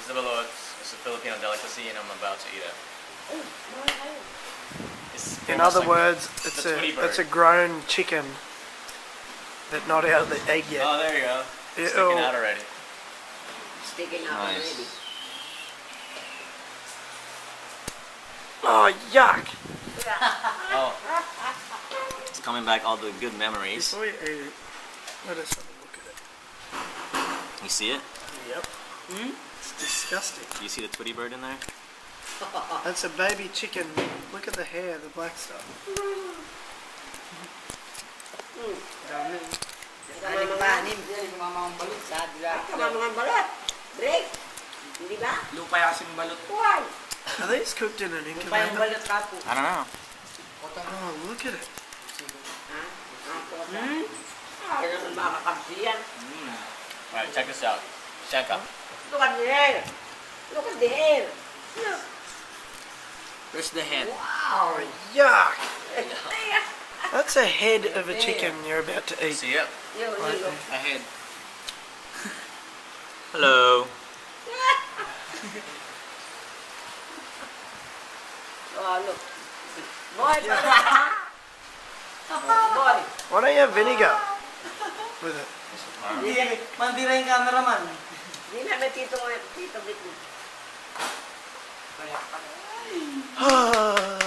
the balut. It's a Filipino delicacy, and I'm about to eat it. In other words, it's a grown chicken, but not out of the egg yet. Oh, there you go. It's sticking out already. Sticking out already. Oh, yuck! Oh. It's coming back, all the good memories. Before you eat it, let us have a look at it. You see it? Yep. It's disgusting. Do you see the Tweety bird in there? That's a baby chicken. Look at the hair, the black stuff. Are these cooked in an incubator? I don't know. Oh, look at it. Alright, check this out. Check out. Look at there. Look at there. Where's the head? Wow. Oh, yuck! That's a head of a chicken you're about to eat. See it? Right there. A head. Hello. Oh, look. Boy, boy. Why don't you have vinegar with it? Mandira yung cameraman. Di na may tito Vic. Ah.